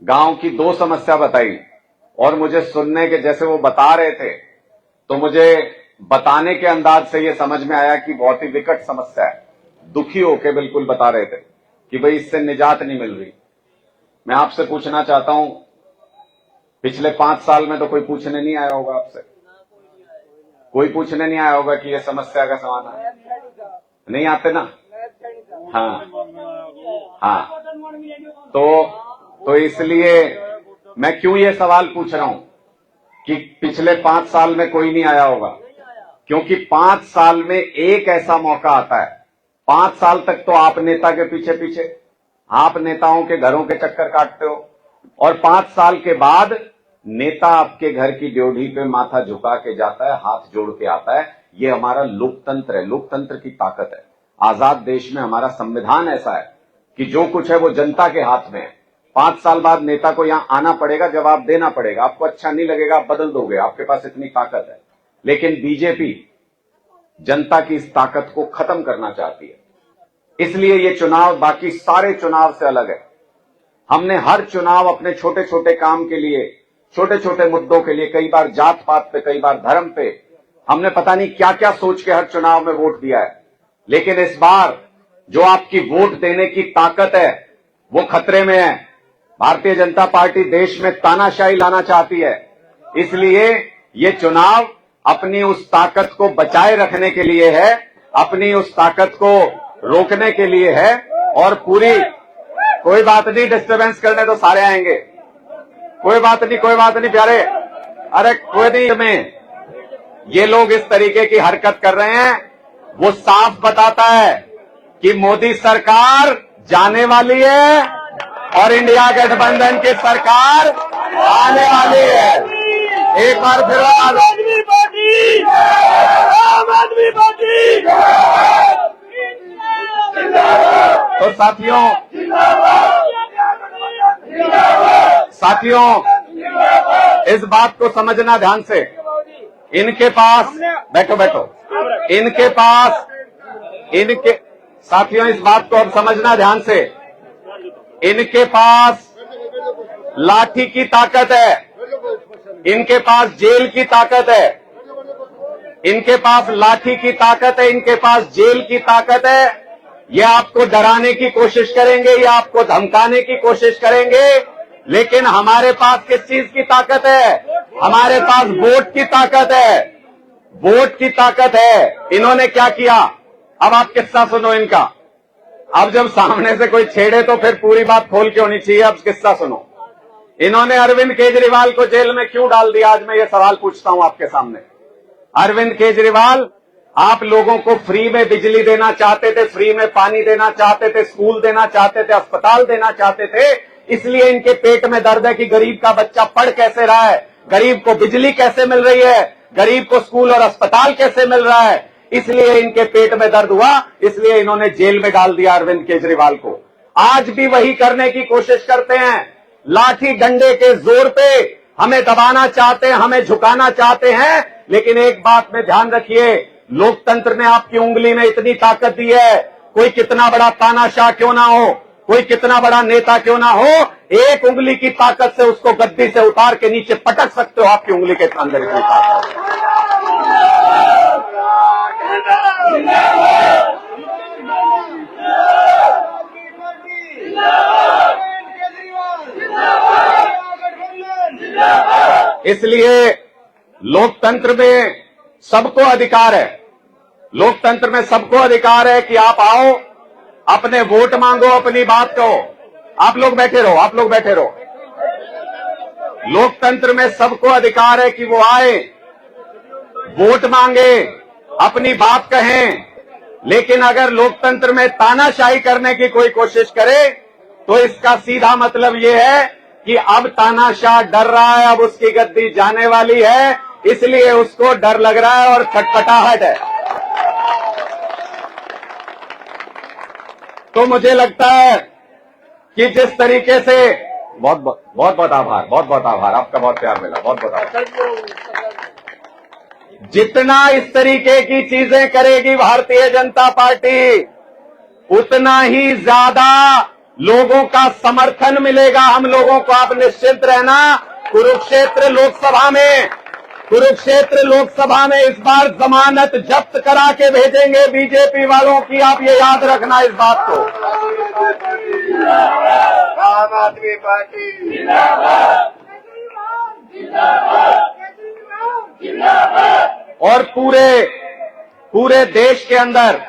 गांव की 2 समस्या बताई और मुझे सुनने के जैसे वो बता रहे थे तो मुझे बताने के अंदाज से ये समझ में आया कि बहुत ही विकट समस्या है। दुखी होके बिल्कुल बता रहे थे कि भाई इससे निजात नहीं मिल रही। मैं आपसे पूछना चाहता हूं, पिछले 5 साल में तो कोई पूछने नहीं आया होगा आपसे, कोई पूछने नहीं आया होगा कि ये समस्या का समाधान नहीं आते ना। हाँ, तो इसलिए मैं क्यों ये सवाल पूछ रहा हूं कि पिछले 5 साल में कोई नहीं आया होगा, क्योंकि 5 साल में एक ऐसा मौका आता है। 5 साल तक तो आप नेता के पीछे पीछे, आप नेताओं के घरों के चक्कर काटते हो और 5 साल के बाद नेता आपके घर की ड्योढ़ी पे माथा झुका के जाता है, हाथ जोड़ के आता है। ये हमारा लोकतंत्र है, लोकतंत्र की ताकत है। आजाद देश में हमारा संविधान ऐसा है कि जो कुछ है वो जनता के हाथ में है। 5 साल बाद नेता को यहां आना पड़ेगा, जवाब देना पड़ेगा। आपको अच्छा नहीं लगेगा, आप बदल दोगे, आपके पास इतनी ताकत है। लेकिन बीजेपी जनता की इस ताकत को खत्म करना चाहती है। इसलिए ये चुनाव बाकी सारे चुनाव से अलग है। हमने हर चुनाव अपने छोटे छोटे काम के लिए, छोटे छोटे मुद्दों के लिए, कई बार जात पात पे, कई बार धर्म पे, हमने पता नहीं क्या क्या सोच के हर चुनाव में वोट दिया है। लेकिन इस बार जो आपकी वोट देने की ताकत है वो खतरे में है। भारतीय जनता पार्टी देश में तानाशाही लाना चाहती है। इसलिए ये चुनाव अपनी उस ताकत को बचाए रखने के लिए है, अपनी उस ताकत को रोकने के लिए है। और पूरी, कोई बात नहीं, डिस्टर्बेंस करने तो सारे आएंगे, कोई बात नहीं, कोई बात नहीं प्यारे, अरे कोई नहीं। में ये लोग इस तरीके की हरकत कर रहे हैं, वो साफ बताता है कि मोदी सरकार जाने वाली है और इंडिया गठबंधन की सरकार आने वाली है। एक बार फिर आम आदमी पार्टी, आम आदमी पार्टी। तो साथियों इस बात को समझना ध्यान से। इनके पास साथियों इस बात को अब समझना ध्यान से। इनके पास लाठी की ताकत है, इनके पास जेल की ताकत है, इनके पास लाठी की ताकत है, इनके पास जेल की ताकत है। ये आपको डराने की कोशिश करेंगे, ये आपको धमकाने की कोशिश करेंगे। लेकिन हमारे पास किस चीज की ताकत है? हमारे पास वोट की ताकत है, वोट की ताकत है। इन्होंने क्या किया, अब आप किस्सा सुनो इनका। अब जब सामने से कोई छेड़े तो फिर पूरी बात खोल के होनी चाहिए। अब किस्सा सुनो, इन्होंने अरविंद केजरीवाल को जेल में क्यों डाल दिया। आज मैं ये सवाल पूछता हूं आपके सामने। अरविंद केजरीवाल, आप लोगों को फ्री में बिजली देना चाहते थे, फ्री में पानी देना चाहते थे, स्कूल देना चाहते थे, अस्पताल देना चाहते थे। इसलिए इनके पेट में दर्द है कि गरीब का बच्चा पढ़ कैसे रहा है, गरीब को बिजली कैसे मिल रही है, गरीब को स्कूल और अस्पताल कैसे मिल रहा है। इसलिए इनके पेट में दर्द हुआ, इसलिए इन्होंने जेल में डाल दिया अरविंद केजरीवाल को। आज भी वही करने की कोशिश करते हैं। लाठी डंडे के जोर पे हमें दबाना चाहते हैं, हमें झुकाना चाहते हैं। लेकिन एक बात में ध्यान रखिए, लोकतंत्र ने आपकी उंगली में इतनी ताकत दी है। कोई कितना बड़ा तानाशाह क्यों ना हो, कोई कितना बड़ा नेता क्यों ना हो, एक उंगली की ताकत से उसको गद्दी से उतार के नीचे पटक सकते हो। आपकी उंगली के अंदर की ताकत। इसलिए लोकतंत्र में सबको अधिकार है, लोकतंत्र में सबको अधिकार है कि आप आओ, अपने वोट मांगो, अपनी बात कहो। आप लोग बैठे रहो, आप लोग बैठे रहो। लोकतंत्र में सबको अधिकार है कि वो आए, वोट मांगे, अपनी बात कहें। लेकिन अगर लोकतंत्र में तानाशाही करने की कोई कोशिश करे तो इसका सीधा मतलब यह है कि अब तानाशाह डर रहा है, अब उसकी गद्दी जाने वाली है, इसलिए उसको डर लग रहा है और खटपटाहट है। तो मुझे लगता है कि जिस तरीके से बहुत बहुत आभार, बहुत बहुत आभार, आपका बहुत प्यार मिला, बहुत बहुत आभार। जितना इस तरीके की चीजें करेगी भारतीय जनता पार्टी, उतना ही ज्यादा लोगों का समर्थन मिलेगा हम लोगों को। आप निश्चिंत रहना, कुरुक्षेत्र लोकसभा में इस बार जमानत जब्त करा के भेजेंगे बीजेपी वालों की। आप ये याद रखना इस बात को। आम आदमी पार्टी और पूरे देश के अंदर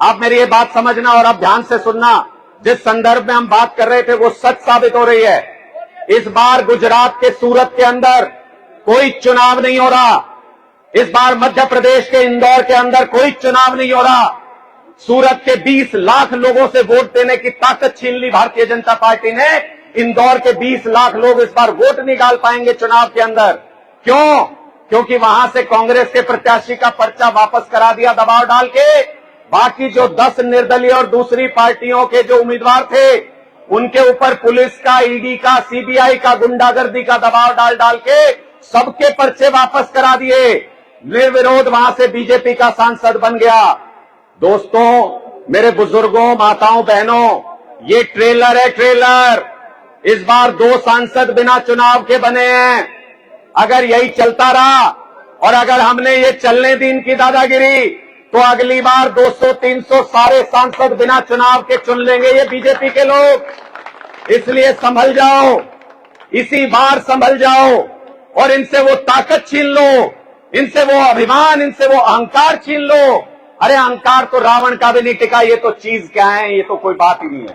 आप मेरी ये बात समझना और आप ध्यान से सुनना। जिस संदर्भ में हम बात कर रहे थे वो सच साबित हो रही है। इस बार गुजरात के सूरत के अंदर कोई चुनाव नहीं हो रहा। इस बार मध्य प्रदेश के इंदौर के अंदर कोई चुनाव नहीं हो रहा। सूरत के 20 लाख लोगों से वोट देने की ताकत छीन ली भारतीय जनता पार्टी ने। इंदौर के 20 लाख लोग इस बार वोट नहीं डाल पाएंगे चुनाव के अंदर। क्यों? क्योंकि वहां से कांग्रेस के प्रत्याशी का पर्चा वापस करा दिया दबाव डाल के। बाकी जो 10 निर्दलीय और दूसरी पार्टियों के जो उम्मीदवार थे उनके ऊपर पुलिस का, ईडी का, सीबीआई का, गुंडागर्दी का दबाव डाल के सबके पर्चे वापस करा दिए। निर्विरोध वहां से बीजेपी का सांसद बन गया। दोस्तों, मेरे बुजुर्गों, माताओं, बहनों, ये ट्रेलर है, ट्रेलर। इस बार 2 सांसद बिना चुनाव के बने हैं। अगर यही चलता रहा और अगर हमने ये चलने दी इनकी दादागिरी तो अगली बार 200-300 सारे सांसद बिना चुनाव के चुन लेंगे ये बीजेपी के लोग। इसलिए संभल जाओ, इसी बार संभल जाओ और इनसे वो ताकत छीन लो, इनसे वो अभिमान, इनसे वो अहंकार छीन लो। अरे अहंकार तो रावण का भी नहीं टिका, ये तो चीज क्या है, ये तो कोई बात ही नहीं है।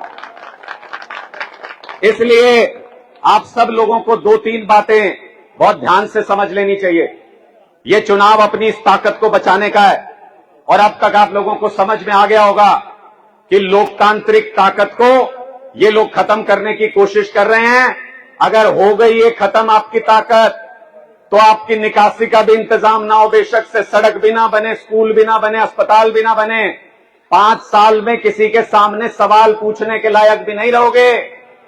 इसलिए आप सब लोगों को 2-3 बातें बहुत ध्यान से समझ लेनी चाहिए। ये चुनाव अपनी इस ताकत को बचाने का है और अब तक आप लोगों को समझ में आ गया होगा कि लोकतांत्रिक ताकत को ये लोग खत्म करने की कोशिश कर रहे हैं। अगर हो गई ये खत्म आपकी ताकत तो आपकी निकासी का भी इंतजाम ना हो, बेशक से सड़क भी ना बने, स्कूल भी ना बने, अस्पताल भी ना बने, 5 साल में किसी के सामने सवाल पूछने के लायक भी नहीं रहोगे।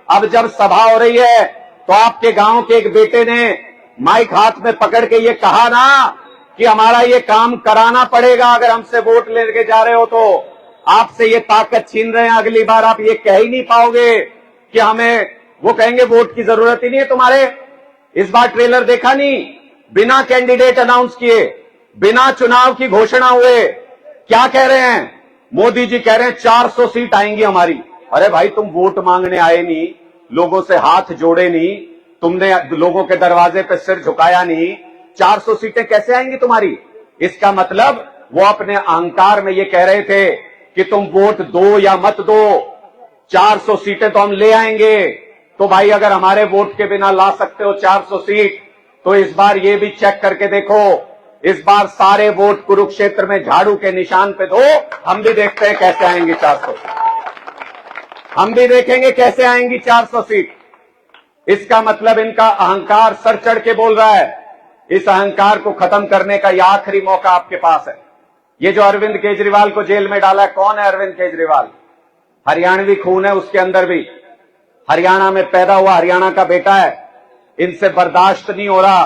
अब जब सभा हो रही है तो आपके गांव के एक बेटे ने माइक हाथ में पकड़ के ये कहा ना कि हमारा ये काम कराना पड़ेगा, अगर हमसे वोट लेके जा रहे हो तो आपसे ये ताकत छीन रहे हैं। अगली बार आप ये कह ही नहीं पाओगे कि हमें, वो कहेंगे वोट की जरूरत ही नहीं है तुम्हारे। इस बार ट्रेलर देखा नहीं, बिना कैंडिडेट अनाउंस किए, बिना चुनाव की घोषणा हुए क्या कह रहे हैं? मोदी जी कह रहे हैं 400 सीट आएंगी हमारी। अरे भाई, तुम वोट मांगने आए नहीं, लोगों से हाथ जोड़े नहीं, तुमने लोगों के दरवाजे पे सिर झुकाया नहीं, 400 सीटें कैसे आएंगी तुम्हारी? इसका मतलब वो अपने अहंकार में ये कह रहे थे कि तुम वोट दो या मत दो, 400 सीटें तो हम ले आएंगे। तो भाई, अगर हमारे वोट के बिना ला सकते हो 400 सीट तो इस बार ये भी चेक करके देखो, इस बार सारे वोट कुरुक्षेत्र में झाड़ू के निशान पे दो, हम भी देखते हैं कैसे आएंगी 400 सीट। हम भी देखेंगे कैसे आएंगी 400 सीट। इसका मतलब इनका अहंकार सर चढ़ के बोल रहा है। इस अहंकार को खत्म करने का यह आखिरी मौका आपके पास है। ये जो अरविंद केजरीवाल को जेल में डाला है, कौन है अरविंद केजरीवाल? हरियाणवी खून है उसके अंदर भी, हरियाणा में पैदा हुआ, हरियाणा का बेटा है। इनसे बर्दाश्त नहीं हो रहा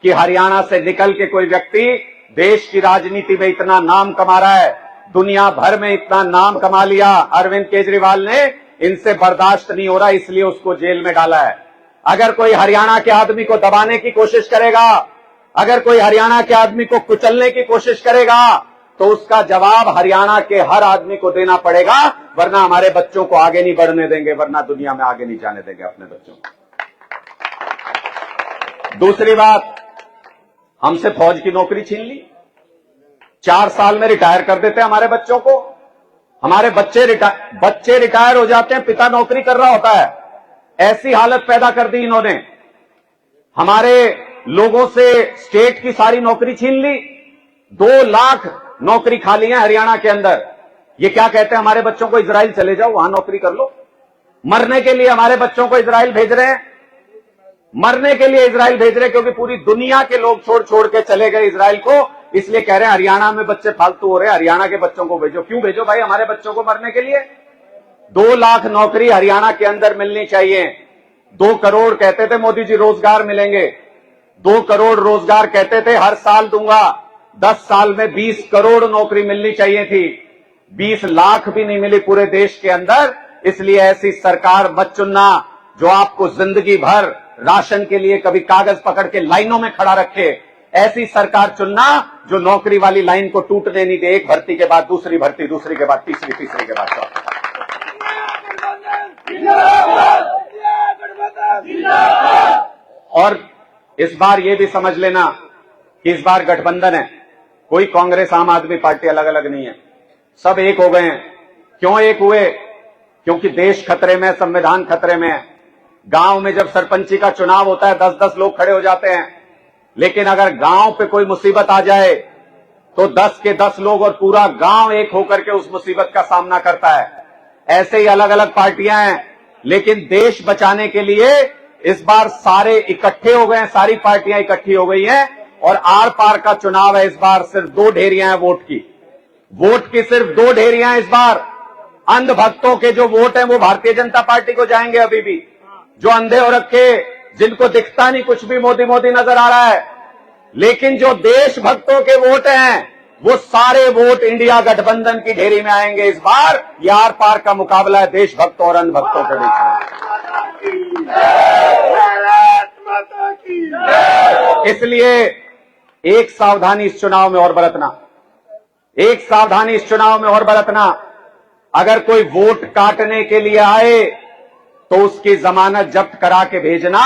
कि हरियाणा से निकल के कोई व्यक्ति देश की राजनीति में इतना नाम कमा रहा है, दुनिया भर में इतना नाम कमा लिया अरविंद केजरीवाल ने। इनसे बर्दाश्त नहीं हो रहा, इसलिए उसको जेल में डाला है। अगर कोई हरियाणा के आदमी को दबाने की कोशिश करेगा, अगर कोई हरियाणा के आदमी को कुचलने की कोशिश करेगा तो उसका जवाब हरियाणा के हर आदमी को देना पड़ेगा, वरना हमारे बच्चों को आगे नहीं बढ़ने देंगे, वरना दुनिया में आगे नहीं जाने देंगे अपने बच्चों को। दूसरी बात, हमसे फौज की नौकरी छीन ली। 4 साल में रिटायर कर देते हैं हमारे बच्चों को। हमारे बच्चे रिटायर हो जाते हैं, पिता नौकरी कर रहा होता है। ऐसी हालत पैदा कर दी इन्होंने। हमारे लोगों से स्टेट की सारी नौकरी छीन ली। 2 लाख नौकरी खाली है हरियाणा के अंदर। ये क्या कहते हैं? हमारे बच्चों को इजराइल चले जाओ, वहां नौकरी कर लो। मरने के लिए हमारे बच्चों को इजराइल भेज रहे हैं, मरने के लिए इजराइल भेज रहे हैं, क्योंकि पूरी दुनिया के लोग छोड़ के चले गए इजराइल को। इसलिए कह रहे हैं हरियाणा में बच्चे फालतू हो रहे हैं, हरियाणा के बच्चों को भेजो। क्यों भेजो भाई हमारे बच्चों को मरने के लिए? 2 लाख नौकरी हरियाणा के अंदर मिलनी चाहिए। 2 करोड़ कहते थे मोदी जी रोजगार मिलेंगे, 2 करोड़ रोजगार कहते थे हर साल दूंगा। 10 साल में 20 करोड़ नौकरी मिलनी चाहिए थी, 20 लाख भी नहीं मिली पूरे देश के अंदर। इसलिए ऐसी सरकार मत चुनना जो आपको जिंदगी भर राशन के लिए कभी कागज पकड़ के लाइनों में खड़ा रखे। ऐसी सरकार चुनना जो नौकरी वाली लाइन को टूटने नहीं दे, एक भर्ती के बाद दूसरी भर्ती, दूसरी के बाद तीसरी, तीसरी के बाद चौथी। और इस बार ये भी समझ लेना कि इस बार गठबंधन है, कोई कांग्रेस आम आदमी पार्टी अलग अलग नहीं है, सब एक हो गए हैं। क्यों एक हुए? क्योंकि देश खतरे में, संविधान खतरे में है। गांव में जब सरपंची का चुनाव होता है 10-10 लोग खड़े हो जाते हैं, लेकिन अगर गांव पे कोई मुसीबत आ जाए तो 10 के 10 लोग और पूरा गांव एक होकर के उस मुसीबत का सामना करता है। ऐसे ही अलग अलग पार्टियां हैं, लेकिन देश बचाने के लिए इस बार सारे इकट्ठे हो गए हैं, सारी पार्टियां इकट्ठी हो गई हैं और आर पार का चुनाव है। इस बार सिर्फ 2 ढेरियां हैं वोट की सिर्फ 2 ढेरियां हैं इस बार। अंध भक्तों के जो वोट हैं वो भारतीय जनता पार्टी को जाएंगे अभी भी, जो अंधे हो रखे, जिनको दिखता नहीं कुछ भी, मोदी मोदी नजर आ रहा है। लेकिन जो देशभक्तों के वोट हैं वो सारे वोट इंडिया गठबंधन की ढेरी में आएंगे इस बार। ये आर पार का मुकाबला है देशभक्तों और अंधभक्तों के बीच में। इसलिए एक सावधानी इस चुनाव में और बरतना, एक सावधानी इस चुनाव में और बरतना। अगर कोई वोट काटने के लिए आए तो उसकी जमानत जब्त करा के भेजना,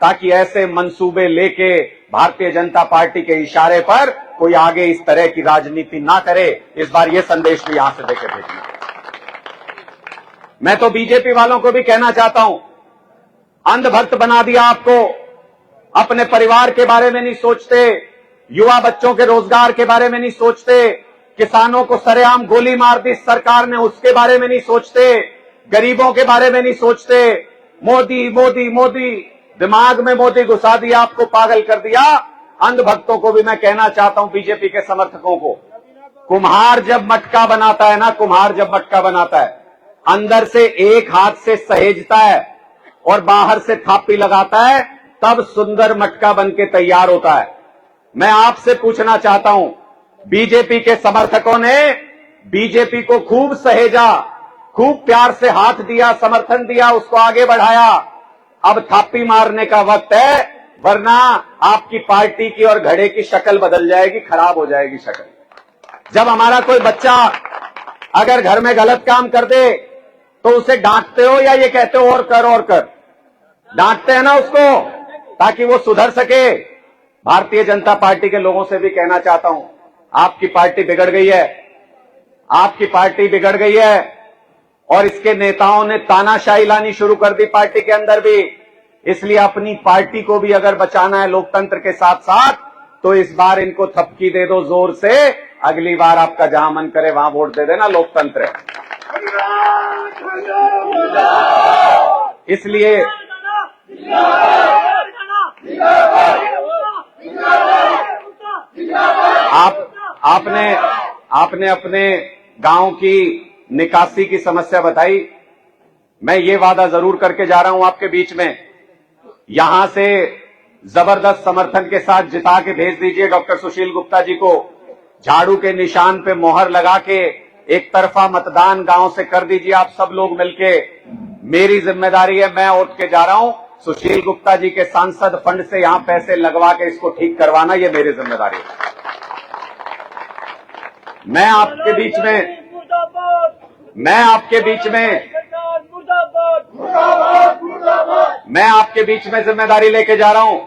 ताकि ऐसे मंसूबे लेके भारतीय जनता पार्टी के इशारे पर कोई आगे इस तरह की राजनीति ना करे। इस बार यह संदेश भी यहां से देके भेजना। मैं तो बीजेपी वालों को भी कहना चाहता हूं, अंधभक्त बना दिया आपको, अपने परिवार के बारे में नहीं सोचते, युवा बच्चों के रोजगार के बारे में नहीं सोचते, किसानों को सरेआम गोली मार दी सरकार ने उसके बारे में नहीं सोचते, गरीबों के बारे में नहीं सोचते। मोदी मोदी मोदी, दिमाग में मोदी घुसा दिया, आपको पागल कर दिया। अंधभक्तों को भी मैं कहना चाहता हूं, बीजेपी के समर्थकों को, कुम्हार जब मटका बनाता है ना, कुम्हार जब मटका बनाता है, अंदर से एक हाथ से सहेजता है और बाहर से थापी लगाता है, तब सुंदर मटका बनके तैयार होता है। मैं आपसे पूछना चाहता हूं, बीजेपी के समर्थकों ने बीजेपी को खूब सहेजा, खूब प्यार से हाथ दिया, समर्थन दिया, उसको आगे बढ़ाया। अब थापी मारने का वक्त है, वरना आपकी पार्टी की और घड़े की शक्ल बदल जाएगी, खराब हो जाएगी शक्ल। जब हमारा कोई बच्चा अगर घर में गलत काम कर दे तो उसे डांटते हो या ये कहते हो और कर और कर? डांटते हैं ना उसको, ताकि वो सुधर सके। भारतीय जनता पार्टी के लोगों से भी कहना चाहता हूं, आपकी पार्टी बिगड़ गई है, आपकी पार्टी बिगड़ गई है और इसके नेताओं ने तानाशाही लानी शुरू कर दी पार्टी के अंदर भी। इसलिए अपनी पार्टी को भी अगर बचाना है लोकतंत्र के साथ साथ, तो इस बार इनको थपकी दे दो जोर से। अगली बार आपका जहां मन करे वहां वोट दे देना, लोकतंत्र है। इसलिए आपने अपने गांव की निकासी की समस्या बताई। मैं ये वादा जरूर करके जा रहा हूं आपके बीच में, यहां से जबरदस्त समर्थन के साथ जिता के भेज दीजिए डॉक्टर सुशील गुप्ता जी को। झाड़ू के निशान पे मोहर लगा के एक तरफा मतदान गांव से कर दीजिए आप सब लोग मिलके। मेरी जिम्मेदारी है, मैं उठ के जा रहा हूं, सुशील गुप्ता जी के सांसद फंड से यहां पैसे लगवा के इसको ठीक करवाना, ये मेरी जिम्मेदारी है। मैं आपके बीच में जिम्मेदारी लेके जा रहा हूं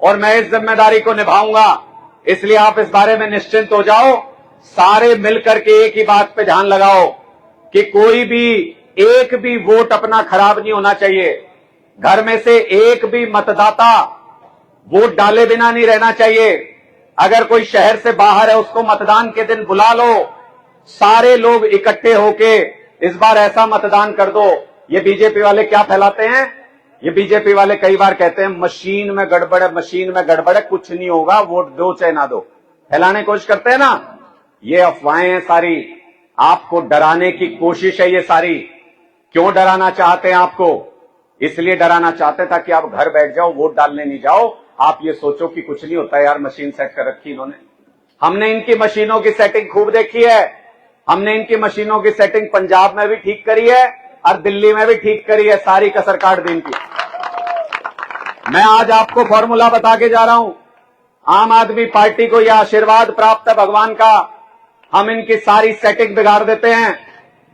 और मैं इस जिम्मेदारी को निभाऊंगा। इसलिए आप इस बारे में निश्चिंत हो जाओ। सारे मिलकर के एक ही बात पे ध्यान लगाओ कि कोई भी एक भी वोट अपना खराब नहीं होना चाहिए। घर में से एक भी मतदाता वोट डाले बिना नहीं रहना चाहिए। अगर कोई शहर से बाहर है उसको मतदान के दिन बुला लो, सारे लोग इकट्ठे होके इस बार ऐसा मतदान कर दो। ये बीजेपी वाले क्या फैलाते हैं, ये बीजेपी वाले कई बार कहते हैं मशीन में गड़बड़ है, मशीन में गड़बड़ है, कुछ नहीं होगा, वोट दो चाहे ना दो, फैलाने की कोशिश करते हैं ना। ये अफवाहें हैं सारी, आपको डराने की कोशिश है ये सारी। क्यों डराना चाहते हैं आपको? इसलिए डराना चाहते हैं ताकि आप घर बैठ जाओ, वोट डालने नहीं जाओ, आप ये सोचो कि कुछ नहीं होता यार, मशीन सेट कर रखी इन्होंने। हमने इनकी मशीनों की सेटिंग खूब देखी है, हमने इनकी मशीनों की सेटिंग पंजाब में भी ठीक करी है, और दिल्ली में भी ठीक करी है, सारी कसर काट दी इनकी। मैं आज आपको फॉर्मूला बता के जा रहा हूं। आम आदमी पार्टी को यह आशीर्वाद प्राप्त है भगवान का, हम इनकी सारी सेटिंग बिगाड़ देते हैं।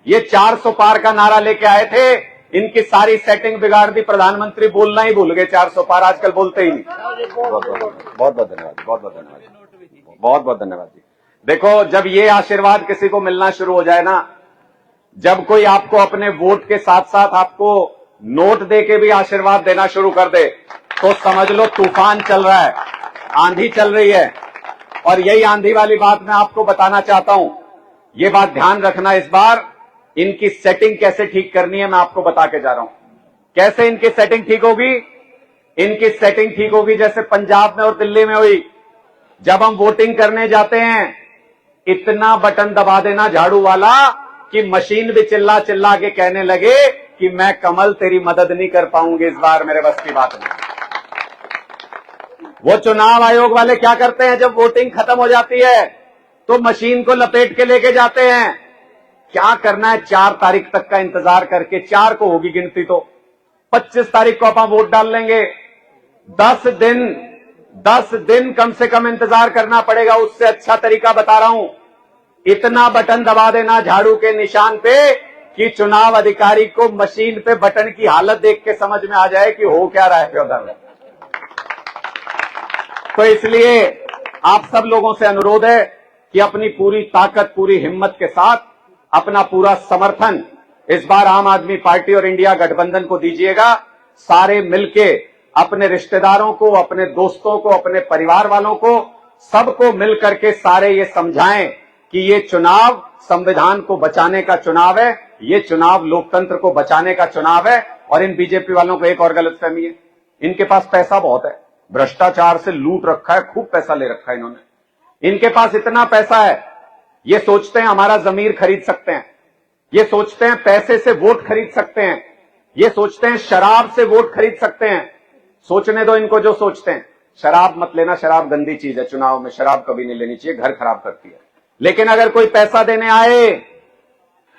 ये 400 पार का नारा लेके आए थे, इनकी सारी सेटिंग बिगाड़ दी। प्रधानमंत्री बोलना ही भूल गए, 400 पार आजकल बोलते ही नहीं। बहुत बहुत धन्यवाद, बहुत बहुत धन्यवाद, बहुत बहुत धन्यवाद जी। देखो, जब ये आशीर्वाद किसी को मिलना शुरू हो जाए ना, जब कोई आपको अपने वोट के साथ साथ आपको नोट दे के भी आशीर्वाद देना शुरू कर दे, तो समझ लो तूफान चल रहा है, आंधी चल रही है। और यही आंधी वाली बात मैं आपको बताना चाहता हूं। ये बात ध्यान रखना, इस बार इनकी सेटिंग कैसे ठीक करनी है मैं आपको बता के जा रहा हूं। कैसे इनकी सेटिंग ठीक होगी? इनकी सेटिंग ठीक होगी जैसे पंजाब में और दिल्ली में हुई। जब हम वोटिंग करने जाते हैं, इतना बटन दबा देना झाड़ू वाला कि मशीन भी चिल्ला चिल्ला के कहने लगे कि मैं कमल तेरी मदद नहीं कर पाऊंगी, इस बार मेरे बस की बात नहीं। वो चुनाव आयोग वाले क्या करते हैं, जब वोटिंग खत्म हो जाती है तो मशीन को लपेट के लेके जाते हैं। क्या करना है, 4 तारीख तक का इंतजार करके, 4 को होगी गिनती, तो 25 तारीख को अपन वोट डाल लेंगे। 10 दिन कम से कम इंतजार करना पड़ेगा। उससे अच्छा तरीका बता रहा हूं, इतना बटन दबा देना झाड़ू के निशान पे कि चुनाव अधिकारी को मशीन पे बटन की हालत देख के समझ में आ जाए कि हो क्या रहा है उधर। तो इसलिए आप सब लोगों से अनुरोध है कि अपनी पूरी ताकत, पूरी हिम्मत के साथ अपना पूरा समर्थन इस बार आम आदमी पार्टी और इंडिया गठबंधन को दीजिएगा। सारे मिलके अपने रिश्तेदारों को, अपने दोस्तों को, अपने परिवार वालों को, सबको मिल करके सारे ये समझाएं कि ये चुनाव संविधान को बचाने का चुनाव है, ये चुनाव लोकतंत्र को बचाने का चुनाव है। और इन बीजेपी वालों को एक और गलतफहमी है, इनके पास पैसा बहुत है, भ्रष्टाचार से लूट रखा है, खूब पैसा ले रखा है इन्होंने। इनके पास इतना पैसा है, ये सोचते हैं हमारा जमीर खरीद सकते हैं, ये सोचते हैं पैसे से वोट खरीद सकते हैं, ये सोचते हैं शराब से वोट खरीद सकते हैं। सोचने दो इनको जो सोचते हैं। शराब मत लेना, शराब गंदी चीज है, चुनाव में शराब कभी नहीं लेनी चाहिए, घर खराब करती है। लेकिन अगर कोई पैसा देने आए,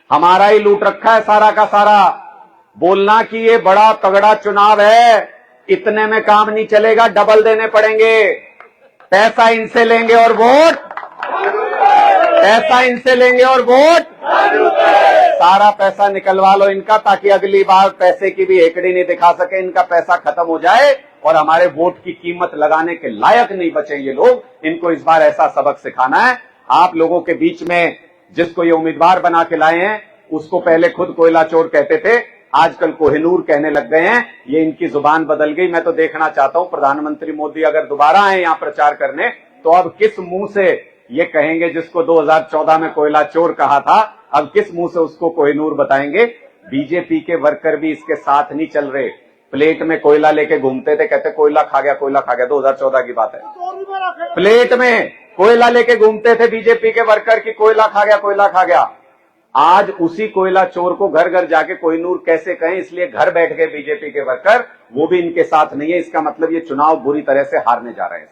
हमारा ही लूट रखा है सारा का सारा, बोलना कि ये बड़ा तगड़ा चुनाव है, इतने में काम नहीं चलेगा, डबल देने पड़ेंगे। पैसा इनसे लेंगे और वोट, पैसा इनसे लेंगे और वोट, सारा पैसा निकलवा लो इनका, ताकि अगली बार पैसे की भी हेकड़ी नहीं दिखा सके, इनका पैसा खत्म हो जाए और हमारे वोट की कीमत लगाने के लायक नहीं बचे ये लोग। इनको इस बार ऐसा सबक सिखाना है। आप लोगों के बीच में जिसको ये उम्मीदवार बना के लाए हैं, उसको पहले खुद कोयला चोर कहते थे, आजकल कोहिनूर कहने लग गए हैं। ये इनकी जुबान बदल गई। मैं तो देखना चाहता हूं प्रधानमंत्री मोदी अगर दोबारा आए यहां प्रचार करने, तो अब किस मुंह से ये कहेंगे जिसको 2014 में कोयला चोर कहा था, अब किस मुंह से उसको कोहिनूर बताएंगे। बीजेपी के वर्कर भी इसके साथ नहीं चल रहे। प्लेट में कोयला लेके घूमते थे, कहते कोयला खा गया, कोयला खा गया, 2014 की बात है। प्लेट में कोयला लेके घूमते थे बीजेपी के वर्कर की कोयला खा गया, कोयला खा गया। आज उसी कोयला चोर को घर घर जाके कोहिनूर कैसे कहें, इसलिए घर बैठ गए बीजेपी के वर्कर, वो भी इनके साथ नहीं है। इसका मतलब ये चुनाव बुरी तरह से हारने जा रहे हैं।